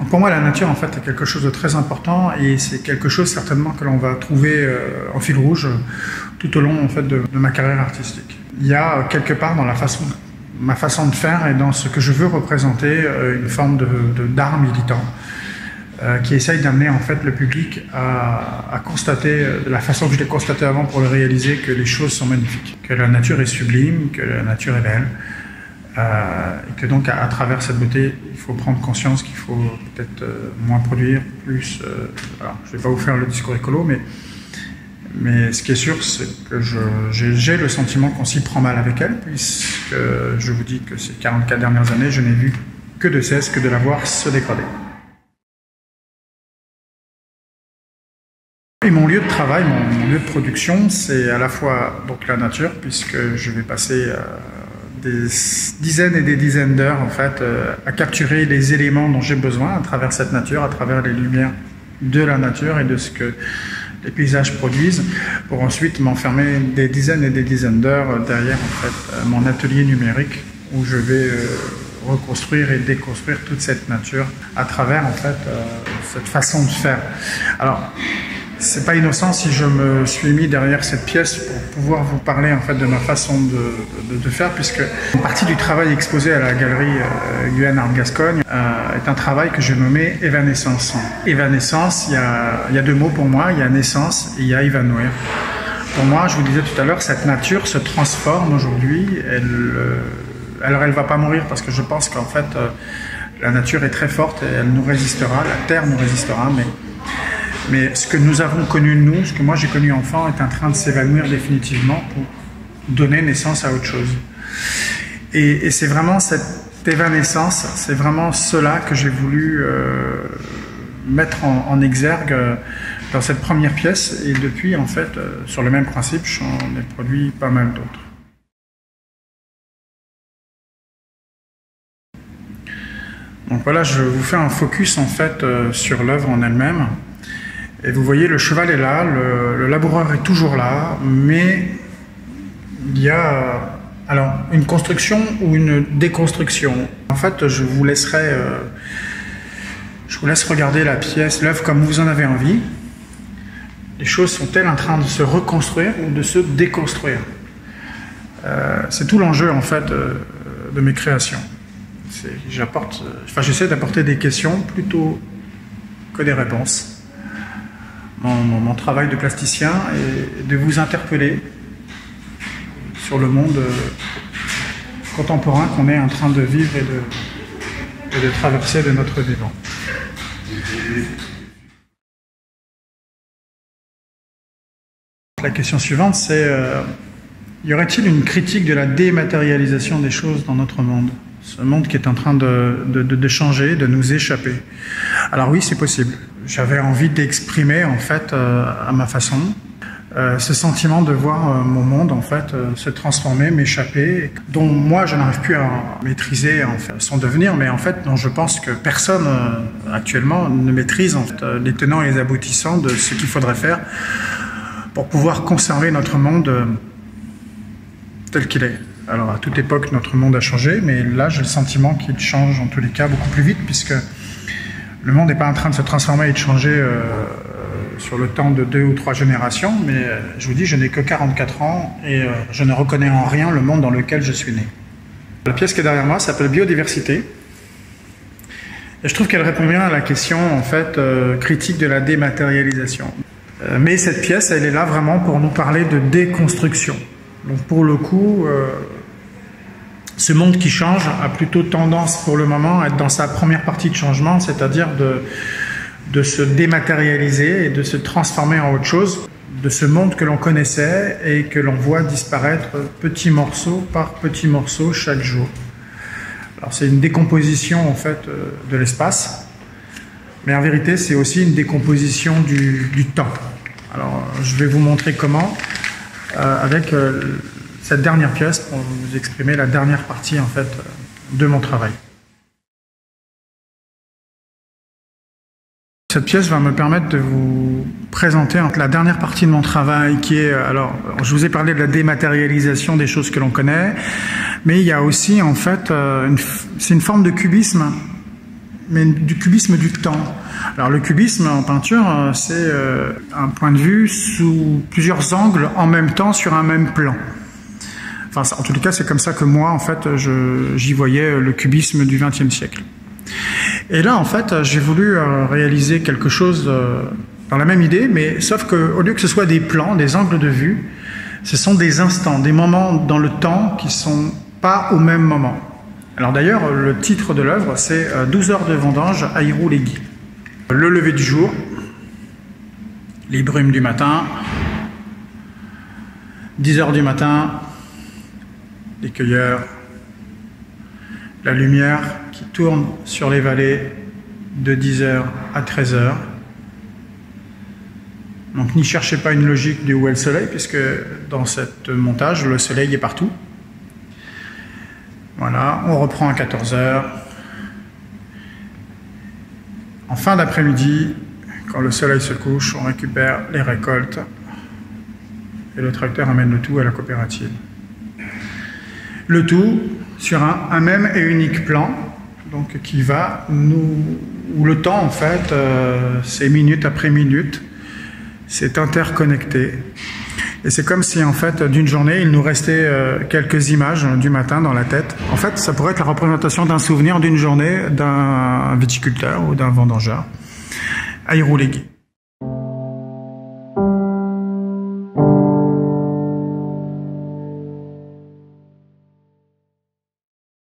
Donc pour moi, la nature, en fait, est quelque chose de très important et c'est quelque chose certainement que l'on va trouver en fil rouge tout au long en fait, de ma carrière artistique. Il y a quelque part dans ma façon de faire et dans ce que je veux représenter une forme d'art militant qui essaye d'amener en fait le public à constater de la façon que je l'ai constaté avant pour le réaliser que les choses sont magnifiques, que la nature est sublime, que la nature est belle. Et que donc à travers cette beauté, il faut prendre conscience qu'il faut peut-être moins produire, plus... alors, je ne vais pas vous faire le discours écolo, mais ce qui est sûr, c'est que j'ai le sentiment qu'on s'y prend mal avec elle, puisque je vous dis que ces 44 dernières années, je n'ai vu que de cesse que de la voir se dégrader. Et mon lieu de travail, mon lieu de production, c'est à la fois donc, la nature, puisque je vais passer... des dizaines et des dizaines d'heures en fait à capturer les éléments dont j'ai besoin à travers cette nature, à travers les lumières de la nature et de ce que les paysages produisent, pour ensuite m'enfermer des dizaines et des dizaines d'heures derrière en fait mon atelier numérique où je vais reconstruire et déconstruire toute cette nature à travers en fait cette façon de faire. Alors c'est pas innocent si je me suis mis derrière cette pièce pour pouvoir vous parler en fait de ma façon de faire, puisque une partie du travail exposé à la galerie Guyane Art Gascogne est un travail que j'ai nommé Évanescence. Évanescence, il y a deux mots pour moi, il y a naissance et il y a évanouir. Pour moi, je vous disais tout à l'heure, cette nature se transforme aujourd'hui, alors elle va pas mourir parce que je pense qu'en fait la nature est très forte et elle nous résistera, la terre nous résistera, mais ce que nous avons connu nous, ce que moi j'ai connu enfant, est en train de s'évanouir définitivement pour donner naissance à autre chose. Et c'est vraiment cette évanescence, c'est vraiment cela que j'ai voulu mettre en exergue dans cette première pièce. Et depuis, en fait, sur le même principe, j'en ai produit pas mal d'autres. Donc voilà, je vous fais un focus en fait sur l'œuvre en elle-même. Et vous voyez, le cheval est là, le laboureur est toujours là, mais il y a alors une construction ou une déconstruction. En fait, je vous laisse regarder la pièce, l'œuvre comme vous en avez envie. Les choses sont-elles en train de se reconstruire ou de se déconstruire? C'est tout l'enjeu en fait de mes créations. J'essaie d'apporter des questions plutôt que des réponses. Mon travail de plasticien est de vous interpeller sur le monde contemporain qu'on est en train de vivre et de traverser de notre vivant. La question suivante, c'est y aurait-il une critique de la dématérialisation des choses dans notre monde? Ce monde qui est en train de changer, de nous échapper. Alors oui, c'est possible. J'avais envie d'exprimer en fait à ma façon ce sentiment de voir mon monde en fait se transformer, m'échapper, dont moi je n'arrive plus à maîtriser en fait, son devenir, mais en fait dont je pense que personne actuellement ne maîtrise en fait, les tenants et les aboutissants de ce qu'il faudrait faire pour pouvoir conserver notre monde tel qu'il est. Alors à toute époque notre monde a changé, mais là j'ai le sentiment qu'il change en tous les cas beaucoup plus vite, puisque le monde n'est pas en train de se transformer et de changer sur le temps de 2 ou 3 générations, mais je vous dis, je n'ai que 44 ans et je ne reconnais en rien le monde dans lequel je suis né. La pièce qui est derrière moi s'appelle Biodiversité. Et je trouve qu'elle répond bien à la question, en fait, critique de la dématérialisation. Mais cette pièce, elle est là vraiment pour nous parler de déconstruction. Donc pour le coup, ce monde qui change a plutôt tendance pour le moment à être dans sa première partie de changement, c'est-à-dire de se dématérialiser et de se transformer en autre chose, de ce monde que l'on connaissait et que l'on voit disparaître petit morceau par petit morceau chaque jour. Alors c'est une décomposition en fait de l'espace, mais en vérité c'est aussi une décomposition du temps. Alors je vais vous montrer comment avec cette dernière pièce pour vous exprimer la dernière partie en fait de mon travail. Cette pièce va me permettre de vous présenter la dernière partie de mon travail qui est, alors je vous ai parlé de la dématérialisation des choses que l'on connaît, mais il y a aussi en fait, c'est une forme de cubisme mais du cubisme du temps. Alors le cubisme en peinture, c'est un point de vue sous plusieurs angles en même temps sur un même plan. Enfin, en tout cas, c'est comme ça que moi, en fait, j'y voyais le cubisme du XXe siècle. Et là, en fait, j'ai voulu réaliser quelque chose dans la même idée, mais sauf qu'au lieu que ce soit des plans, des angles de vue, ce sont des instants, des moments dans le temps qui ne sont pas au même moment. Alors d'ailleurs, le titre de l'œuvre, c'est 12 heures de vendange à Író-Léguy. Le lever du jour, les brumes du matin, 10 heures du matin, les cueilleurs, la lumière qui tourne sur les vallées de 10 heures à 13 heures. Donc n'y cherchez pas une logique de où est le soleil, puisque dans ce montage, le soleil est partout. Voilà, on reprend à 14 heures. En fin d'après-midi, quand le soleil se couche, on récupère les récoltes et le tracteur amène le tout à la coopérative. Le tout sur un même et unique plan, donc qui va où le temps en fait, c'est minute après minute, c'est interconnecté. Et c'est comme si en fait d'une journée il nous restait quelques images du matin dans la tête. En fait, ça pourrait être la représentation d'un souvenir d'une journée d'un viticulteur ou d'un vendangeur à Író-Léguy.